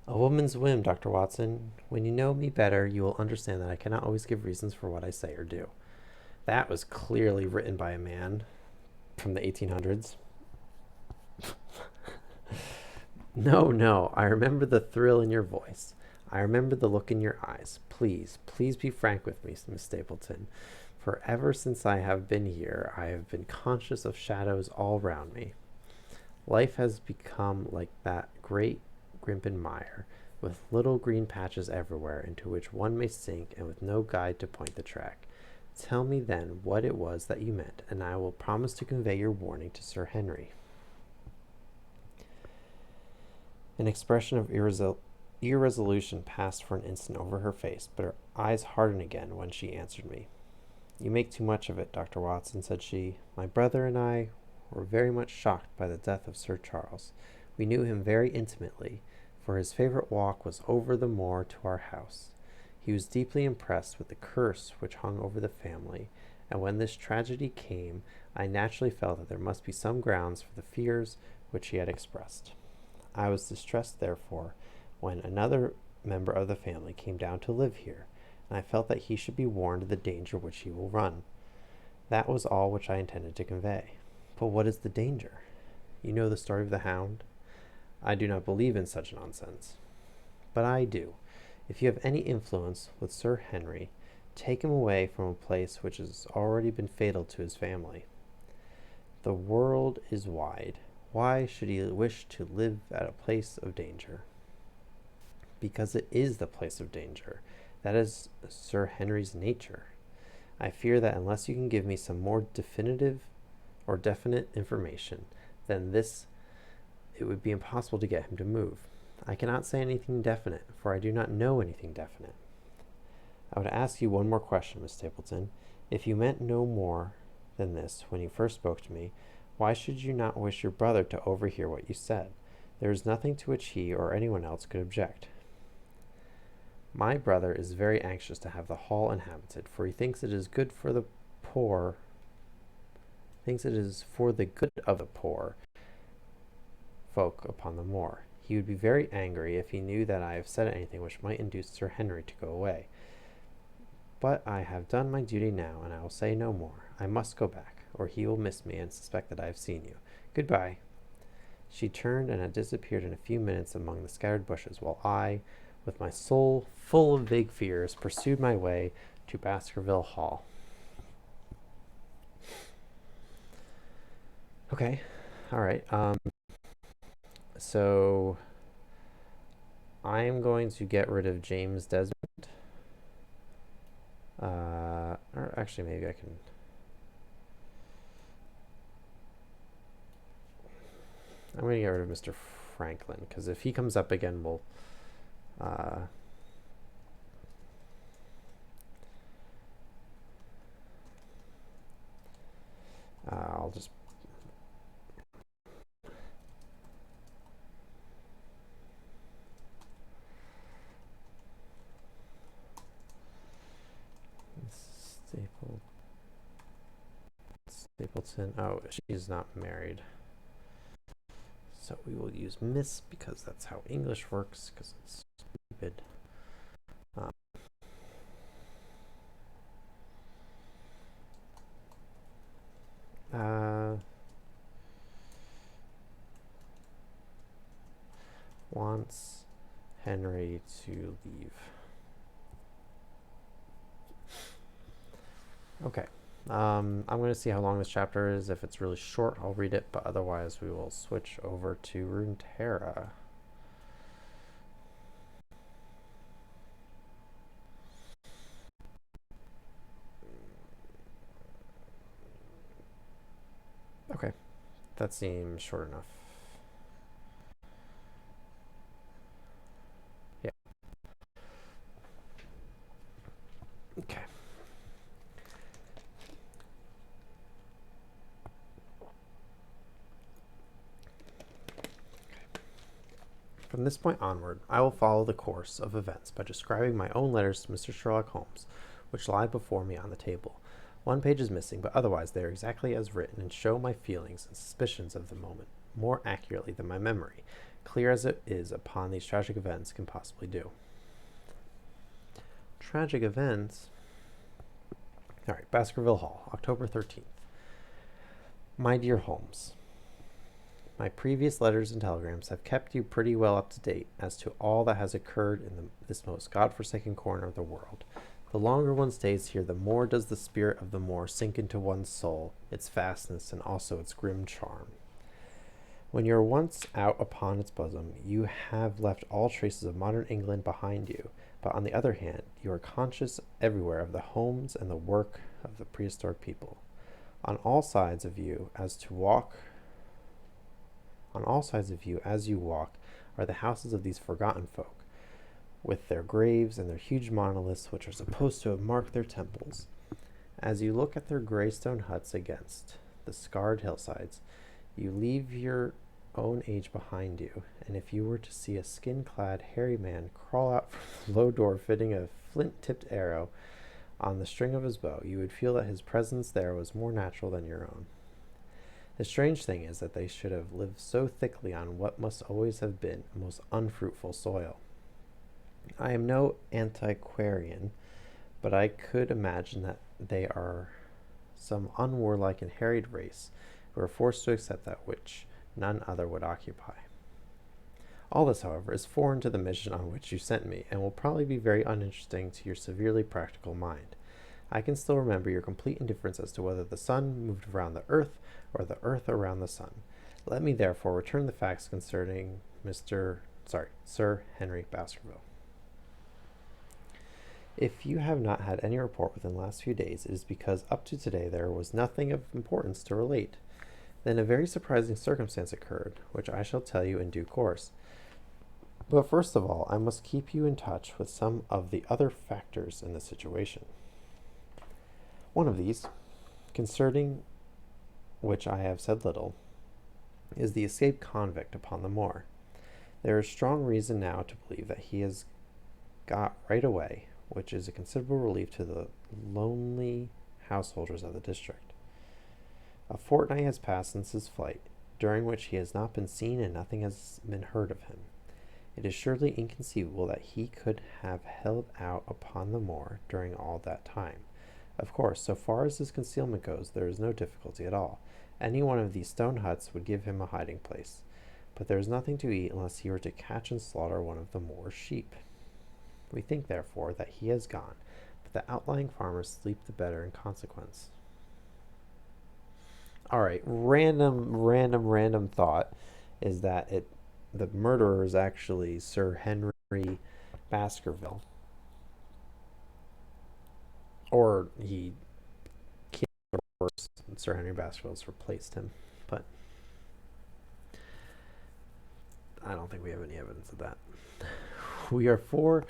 A woman's whim, Dr. Watson. When you know me better, you will understand that I cannot always give reasons for what I say or do. That was clearly written by a man from the 1800s. No, no, I remember the thrill in your voice. I remember the look in your eyes. Please, please be frank with me, Miss Stapleton. For ever since I have been here, I have been conscious of shadows all round me. Life has become like that great grimpen mire, with little green patches everywhere into which one may sink and with no guide to point the track. Tell me then what it was that you meant, and I will promise to convey your warning to Sir Henry. An expression of irresolution passed for an instant over her face, but her eyes hardened again when she answered me. You make too much of it, Dr. Watson, said she. My brother and I were very much shocked by the death of Sir Charles. We knew him very intimately, for his favorite walk was over the moor to our house. He was deeply impressed with the curse which hung over the family, and when this tragedy came, I naturally felt that there must be some grounds for the fears which he had expressed. I was distressed, therefore, when another member of the family came down to live here, and I felt that he should be warned of the danger which he will run. That was all which I intended to convey. But what is the danger? You know the story of the Hound? I do not believe in such nonsense. But I do. If you have any influence with Sir Henry, take him away from a place which has already been fatal to his family. The world is wide. Why should he wish to live at a place of danger? Because it is the place of danger. That is Sir Henry's nature. I fear that unless you can give me some more definitive or definite information than this, it would be impossible to get him to move. I cannot say anything definite, for I do not know anything definite. I would ask you one more question, Miss Stapleton. If you meant no more than this when you first spoke to me, why should you not wish your brother to overhear what you said? There is nothing to which he or anyone else could object. My brother is very anxious to have the hall inhabited, for he thinks it is good for the poor, thinks it is for the good of the poor folk upon the moor. He would be very angry if he knew that I have said anything which might induce Sir Henry to go away. But I have done my duty now, and I will say no more. I must go back, or he will miss me and suspect that I have seen you. Goodbye. She turned and had disappeared in a few minutes among the scattered bushes, while I, with my soul full of vague fears, pursued my way to Baskerville Hall. Okay, all right. So I am going to get rid of James Desmond. Or actually, maybe I can. I'm going to get rid of Mr. Franklin, because if he comes up again, we'll. I'll just. Stapleton. Oh, she's not married. So we will use Miss because that's how English works, because it's stupid. Wants Henry to leave. Okay. I'm going to see how long this chapter is. If it's really short, I'll read it, but otherwise we will switch over to Runeterra. Okay. That seems short enough. Yeah. Okay. From this point onward, I will follow the course of events by describing my own letters to Mr. Sherlock Holmes, which lie before me on the table. One page is missing, but otherwise they are exactly as written and show my feelings and suspicions of the moment more accurately than my memory, clear as it is upon these tragic events, can possibly do. Tragic events? All right, Baskerville Hall, October 13th. My dear Holmes, my previous letters and telegrams have kept you pretty well up to date as to all that has occurred in this most godforsaken corner of the world. The longer one stays here, the more does the spirit of the moor sink into one's soul, its vastness, and also its grim charm. When you are once out upon its bosom, you have left all traces of modern England behind you, but on the other hand, you are conscious everywhere of the homes and the work of the prehistoric people. On all sides of you, as you walk, are the houses of these forgotten folk, with their graves and their huge monoliths which are supposed to have marked their temples. As you look at their gray stone huts against the scarred hillsides, you leave your own age behind you, and if you were to see a skin-clad, hairy man crawl out from the low door fitting a flint-tipped arrow on the string of his bow, you would feel that his presence there was more natural than your own. The strange thing is that they should have lived so thickly on what must always have been a most unfruitful soil. I am no antiquarian, but I could imagine that they are some unwarlike and harried race who are forced to accept that which none other would occupy. All this, however, is foreign to the mission on which you sent me, and will probably be very uninteresting to your severely practical mind. I can still remember your complete indifference as to whether the sun moved around the earth or the earth around the sun. Let me therefore return the facts concerning Sir Henry Baskerville. If you have not had any report within the last few days, it is because up to today there was nothing of importance to relate. Then a very surprising circumstance occurred, which I shall tell you in due course. But first of all, I must keep you in touch with some of the other factors in the situation. One of these, concerning which I have said little, is the escaped convict upon the moor. There is strong reason now to believe that he has got right away, which is a considerable relief to the lonely householders of the district. A fortnight has passed since his flight, during which he has not been seen and nothing has been heard of him. It is surely inconceivable that he could have held out upon the moor during all that time. Of course, so far as his concealment goes, there is no difficulty at all. Any one of these stone huts would give him a hiding place. But there is nothing to eat unless he were to catch and slaughter one of the moor's sheep. We think, therefore, that he has gone, but the outlying farmers sleep the better in consequence. All right, random thought is that the murderer is actually Sir Henry Baskerville, or he killed the horse and Sir Henry Baskerville's replaced him, but I don't think we have any evidence of that. We are 4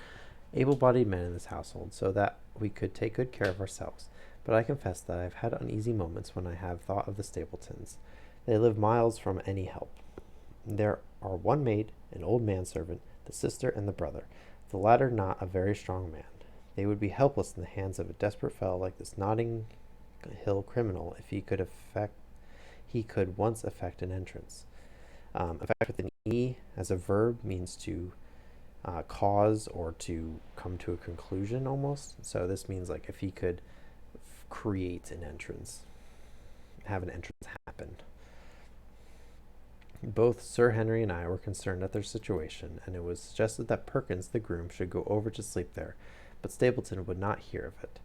able-bodied men in this household, so that we could take good care of ourselves. But I confess that I have had uneasy moments when I have thought of the Stapletons. They live miles from any help. There are one maid, an old manservant, the sister, and the brother, the latter not a very strong man. They would be helpless in the hands of a desperate fellow like this Notting Hill criminal if he could once effect an entrance. Effect with an E as a verb means to cause or to come to a conclusion almost. So this means like if he could create an entrance, have an entrance happen. Both Sir Henry and I were concerned at their situation, and it was suggested that Perkins, the groom, should go over to sleep there, but Stapleton would not hear of it.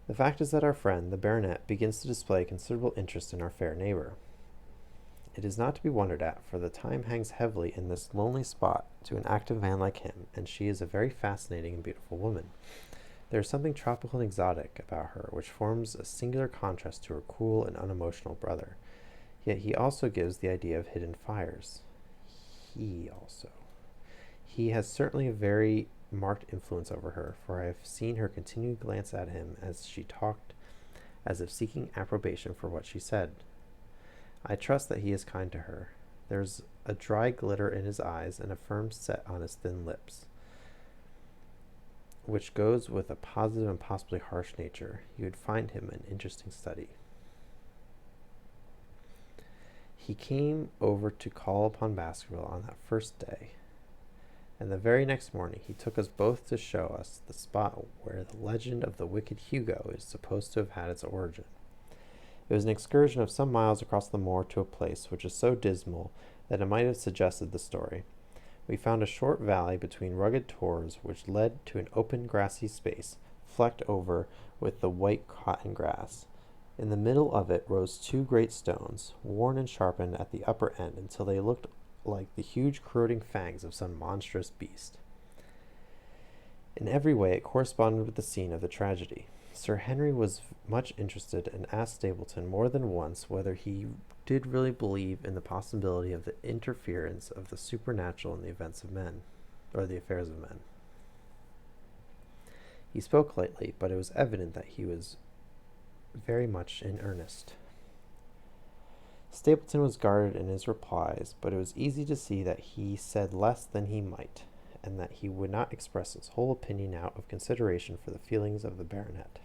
The fact is that our friend, the baronet, begins to display considerable interest in our fair neighbor. It is not to be wondered at, for the time hangs heavily in this lonely spot to an active man like him, and she is a very fascinating and beautiful woman. There is something tropical and exotic about her, which forms a singular contrast to her cool and unemotional brother. Yet he also gives the idea of hidden fires. He has certainly a very marked influence over her, for I have seen her continually glance at him as she talked, as if seeking approbation for what she said. I trust that he is kind to her. There's a dry glitter in his eyes, and a firm set on his thin lips, which goes with a positive and possibly harsh nature. You would find him an interesting study. He came over to call upon Baskerville on that first day, and the very next morning he took us both to show us the spot where the legend of the wicked Hugo is supposed to have had its origin. It was an excursion of some miles across the moor to a place which is so dismal that it might have suggested the story. We found a short valley between rugged tors which led to an open grassy space, flecked over with the white cotton grass. In the middle of it rose two great stones, worn and sharpened at the upper end until they looked like the huge corroding fangs of some monstrous beast. In every way it corresponded with the scene of the tragedy. Sir Henry was much interested and asked Stapleton more than once whether he did really believe in the possibility of the interference of the supernatural in the events of men, or the affairs of men. He spoke lightly, but it was evident that he was very much in earnest. Stapleton was guarded in his replies, but it was easy to see that he said less than he might, and that he would not express his whole opinion out of consideration for the feelings of the baronet.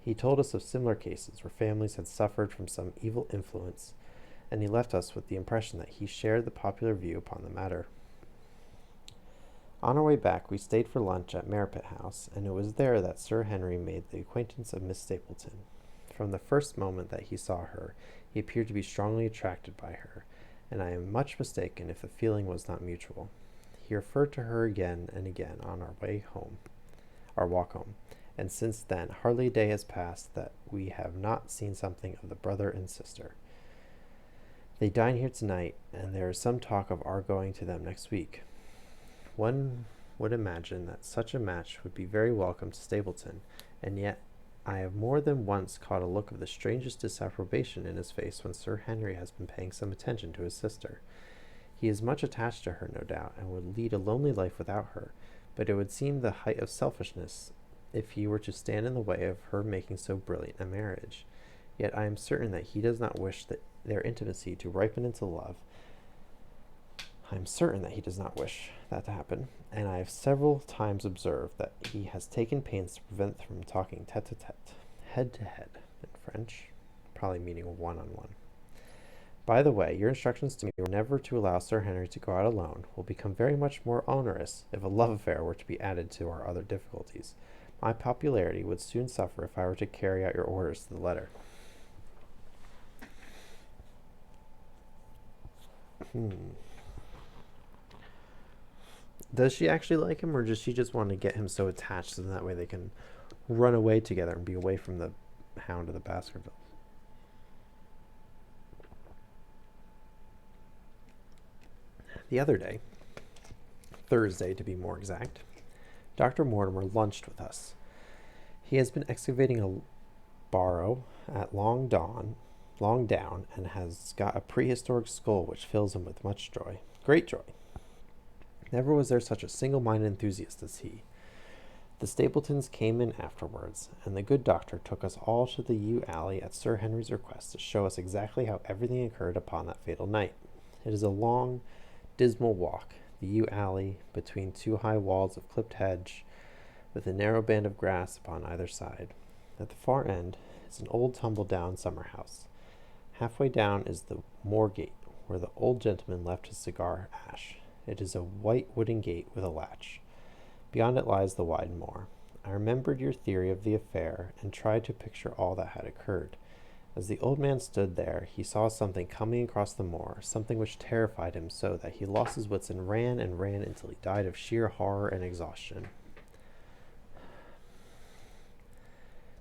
He told us of similar cases where families had suffered from some evil influence, and he left us with the impression that he shared the popular view upon the matter. On our way back, we stayed for lunch at Merripit House, and it was there that Sir Henry made the acquaintance of Miss Stapleton. From the first moment that he saw her, he appeared to be strongly attracted by her, and I am much mistaken if the feeling was not mutual. He referred to her again and again on our walk home, and since then hardly a day has passed that we have not seen something of the brother and sister. They dine here tonight, and there is some talk of our going to them next week. One would imagine that such a match would be very welcome to Stapleton, and yet I have more than once caught a look of the strangest disapprobation in his face when Sir Henry has been paying some attention to his sister. He is much attached to her, no doubt, and would lead a lonely life without her, but it would seem the height of selfishness if he were to stand in the way of her making so brilliant a marriage. Yet I am certain that he does not wish their intimacy to ripen into love. I am certain that he does not wish that to happen, and I have several times observed that he has taken pains to prevent them from talking tete-a-tete, head-to-head, in French, probably meaning one-on-one. By the way, your instructions to me were never to allow Sir Henry to go out alone will become very much more onerous if a love affair were to be added to our other difficulties. My popularity would soon suffer if I were to carry out your orders to the letter. Does she actually like him, or does she just want to get him so attached so that way they can run away together and be away from the Hound of the Baskervilles? The other day, Thursday to be more exact, Dr. Mortimer lunched with us. He has been excavating a barrow at Long Down, and has got a prehistoric skull which fills him with much joy. Great joy. Never was there such a single-minded enthusiast as he. The Stapletons came in afterwards, and the good doctor took us all to the yew alley at Sir Henry's request to show us exactly how everything occurred upon that fatal night. It is a long, dismal walk, the yew alley, between two high walls of clipped hedge, with a narrow band of grass upon either side. At the far end is an old tumble-down summer-house. Halfway down is the moor gate, where the old gentleman left his cigar ash. It is a white wooden gate with a latch. Beyond it lies the wide moor. I remembered your theory of the affair, and tried to picture all that had occurred. As the old man stood there, he saw something coming across the moor, something which terrified him so that he lost his wits and ran until he died of sheer horror and exhaustion.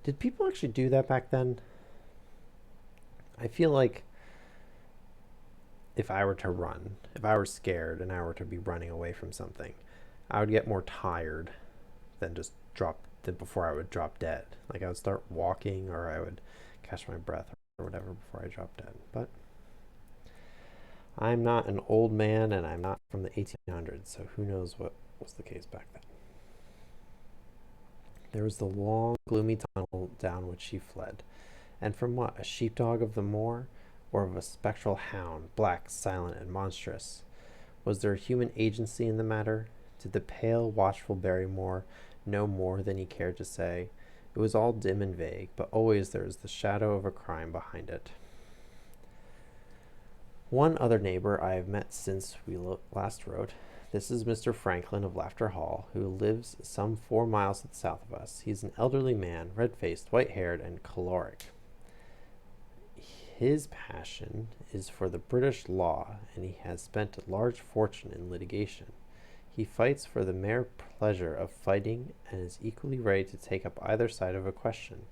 Did people actually do that back then? I feel like if I were scared and I were to be running away from something, I would get more tired than before I would drop dead. Like I would start walking, or I would catch my breath or whatever before I drop dead. But I'm not an old man, and I'm not from the 1800s, so who knows what was the case back then. There was the long, gloomy tunnel down which she fled. And from what? A sheepdog of the moor? or of a spectral hound, black, silent, and monstrous? Was there human agency in the matter? Did the pale, watchful Barrymore know more than he cared to say? It was all dim and vague, but always there was the shadow of a crime behind it. One other neighbor I have met since we last wrote. This is Mr. Franklin of Laughter Hall, who lives some 4 miles to the south of us. He is an elderly man, red-faced, white-haired, and choleric. His passion is for the British law, and he has spent a large fortune in litigation. He fights for the mere pleasure of fighting and is equally ready to take up either side of a question,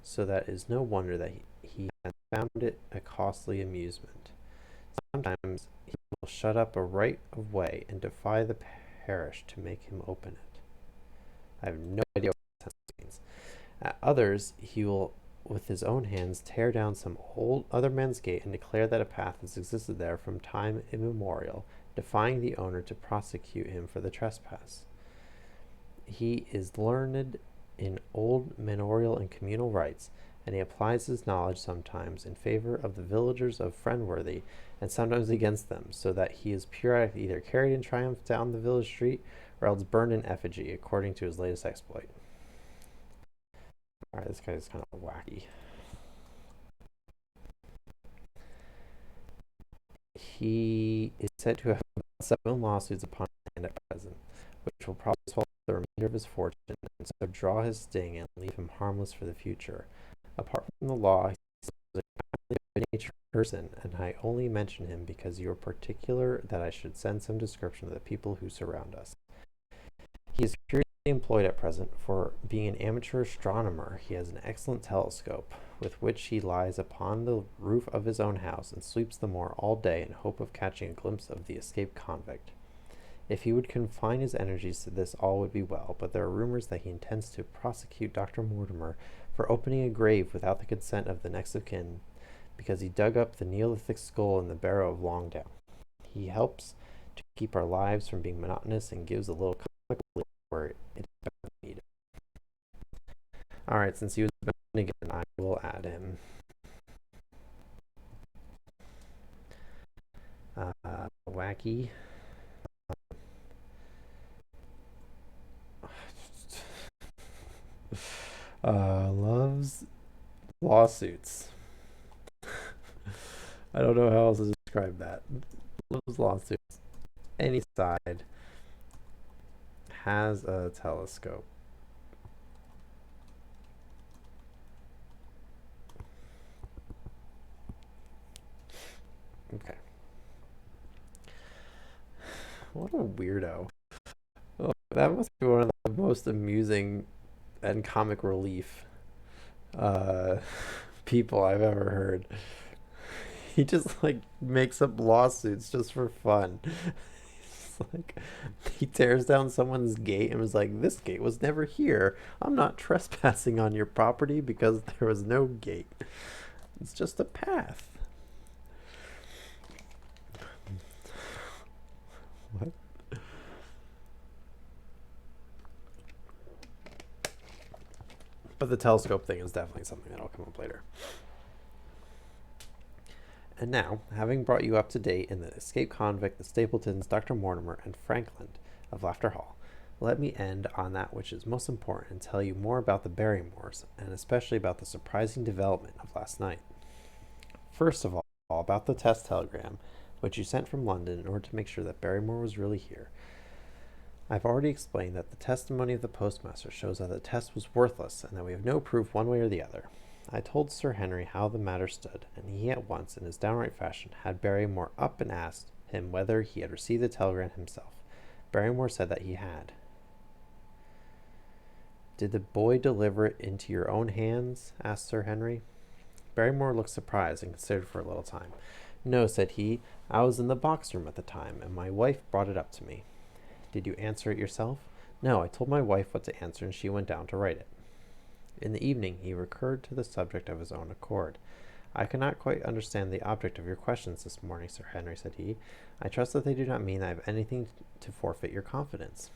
so that it is no wonder that he has found it a costly amusement. Sometimes he will shut up a right of way and defy the parish to make him open it. I have no idea what that means. At others, he will, with his own hands, tear down some old other man's gate and declare that a path has existed there from time immemorial, defying the owner to prosecute him for the trespass. He is learned in old manorial and communal rights, and he applies his knowledge sometimes in favor of the villagers of Friendworthy, and sometimes against them, so that he is periodically either carried in triumph down the village street, or else burned in effigy, according to his latest exploit. Alright, this guy is kind of wacky. He is said to have 7 lawsuits upon his hand at present, which will probably swallow the remainder of his fortune, and so draw his sting and leave him harmless for the future. Apart from the law, he is a kindly, good-natured person, and I only mention him because you are particular that I should send some description of the people who surround us. He is curiously employed at present, for being an amateur astronomer, he has an excellent telescope, with which he lies upon the roof of his own house and sweeps the moor all day in hope of catching a glimpse of the escaped convict. If he would confine his energies to this, all would be well, but there are rumors that he intends to prosecute Dr. Mortimer for opening a grave without the consent of the next of kin, because he dug up the Neolithic skull in the barrow of Longdown. He helps to keep our lives from being monotonous and gives a little comic relief where it is needed. Alright, since he was mentioned again, I will add him. Wacky. Loves lawsuits. I don't know how else to describe that. Loves lawsuits. Any side has a telescope. Okay. What a weirdo. Oh, that must be one of the most amusing and comic relief uh, people I've ever heard. He just like makes up lawsuits just for fun. He's like he tears down someone's gate and was like, "This gate was never here. I'm not trespassing on your property because there was no gate. It's just a path." What? But the telescope thing is definitely something that'll come up later. And now, having brought you up to date in the escaped convict, the Stapletons, Dr. Mortimer, and Franklin of Laughter Hall, let me end on that which is most important and tell you more about the Barrymores, and especially about the surprising development of last night. First of all, about the test telegram, which you sent from London in order to make sure that Barrymore was really here. I've already explained that the testimony of the postmaster shows that the test was worthless and that we have no proof one way or the other. I told Sir Henry how the matter stood, and he at once, in his downright fashion, had Barrymore up and asked him whether he had received the telegram himself. Barrymore said that he had. "Did the boy deliver it into your own hands?" asked Sir Henry. Barrymore looked surprised and considered for a little time. "No," said he. "I was in the box room at the time, and my wife brought it up to me." "Did you answer it yourself?" "No, I told my wife what to answer, and she went down to write it." In the evening he recurred to the subject of his own accord. "I cannot quite understand the object of your questions this morning, Sir Henry," said he. "I trust that they do not mean that I have anything to forfeit your confidence."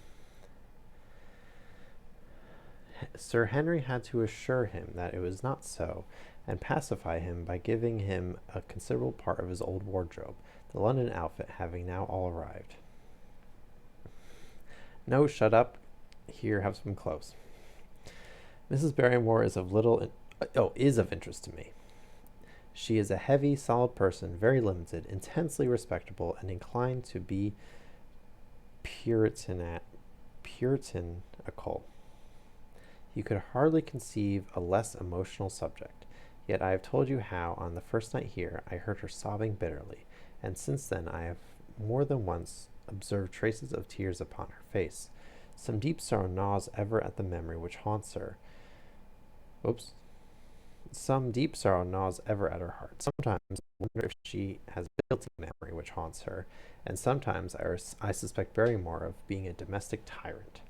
Sir Henry had to assure him that it was not so, and pacify him by giving him a considerable part of his old wardrobe, the London outfit having now all arrived. No, shut up. Here, have some clothes. Mrs. Barrymore is is of interest to me. She is a heavy, solid person, very limited, intensely respectable, and inclined to be puritanical. You could hardly conceive a less emotional subject. Yet I have told you how, on the first night here, I heard her sobbing bitterly, and since then I have more than once observed traces of tears upon her face. Some deep sorrow gnaws ever at the memory which haunts her. Oops. Some deep sorrow gnaws ever at her heart. Sometimes I wonder if she has a guilty memory which haunts her, and sometimes I suspect Barrymore of being a domestic tyrant.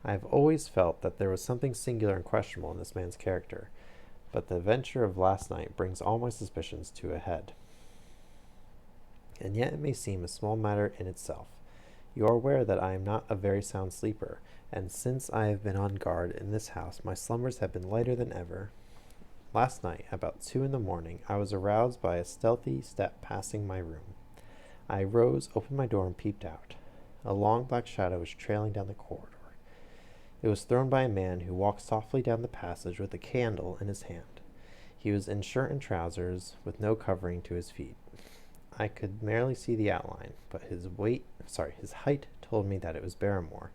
I have always felt that there was something singular and questionable in this man's character, but the adventure of last night brings all my suspicions to a head. And yet it may seem a small matter in itself. You are aware that I am not a very sound sleeper, and since I have been on guard in this house, my slumbers have been lighter than ever. Last night, about 2 in the morning, I was aroused by a stealthy step passing my room. I rose, opened my door, and peeped out. A long black shadow was trailing down the corridor. It was thrown by a man who walked softly down the passage with a candle in his hand. He was in shirt and trousers, with no covering to his feet. I could merely see the outline, but his height told me that it was Barrymore.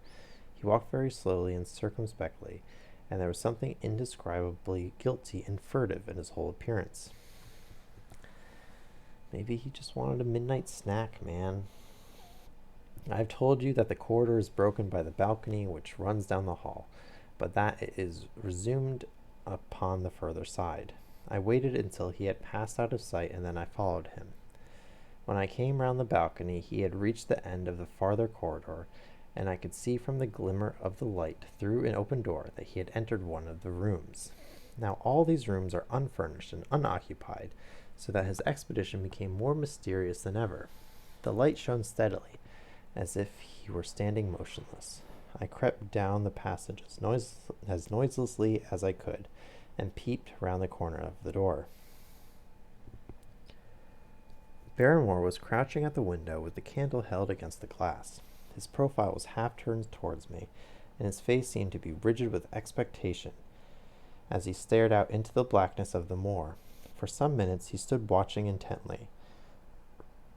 He walked very slowly and circumspectly, and there was something indescribably guilty and furtive in his whole appearance. Maybe he just wanted a midnight snack, man. I've told you that the corridor is broken by the balcony which runs down the hall, but that it is resumed upon the further side. I waited until he had passed out of sight, and then I followed him. When I came round the balcony, he had reached the end of the farther corridor, and I could see from the glimmer of the light through an open door that he had entered one of the rooms. Now all these rooms are unfurnished and unoccupied, so that his expedition became more mysterious than ever. The light shone steadily, as if he were standing motionless. I crept down the passage as noiselessly as I could, and peeped round the corner of the door. Barrymore was crouching at the window with the candle held against the glass. His profile was half turned towards me, and his face seemed to be rigid with expectation as he stared out into the blackness of the moor. For some minutes he stood watching intently.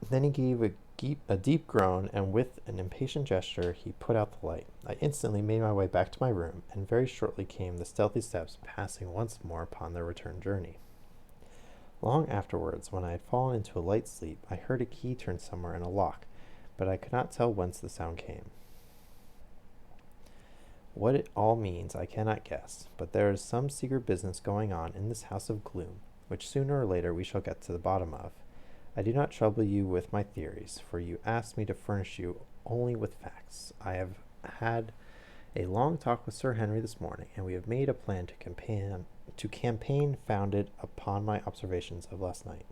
Then he gave a deep groan, and with an impatient gesture he put out the light. I instantly made my way back to my room, and very shortly came the stealthy steps passing once more upon their return journey. Long afterwards, when I had fallen into a light sleep, I heard a key turn somewhere in a lock, but I could not tell whence the sound came. What it all means I cannot guess, but there is some secret business going on in this house of gloom, which sooner or later we shall get to the bottom of. I do not trouble you with my theories, for you asked me to furnish you only with facts. I have had a long talk with Sir Henry this morning, and we have made a plan to campaign founded upon my observations of last night.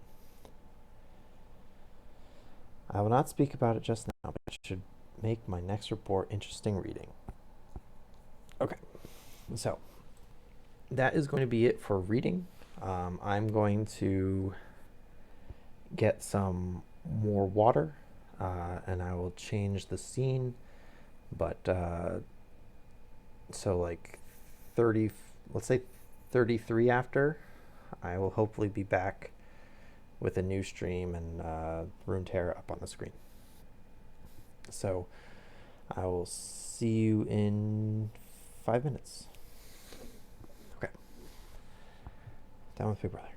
I will not speak about it just now, but it should make my next report interesting reading. Okay, so that is going to be it for reading. I'm going to get some more water, and I will change the scene, but so like 30, let's say 33 after, I will hopefully be back with a new stream and room terror up on the screen. So I will see you in 5 minutes. Okay. Down with Big Brother.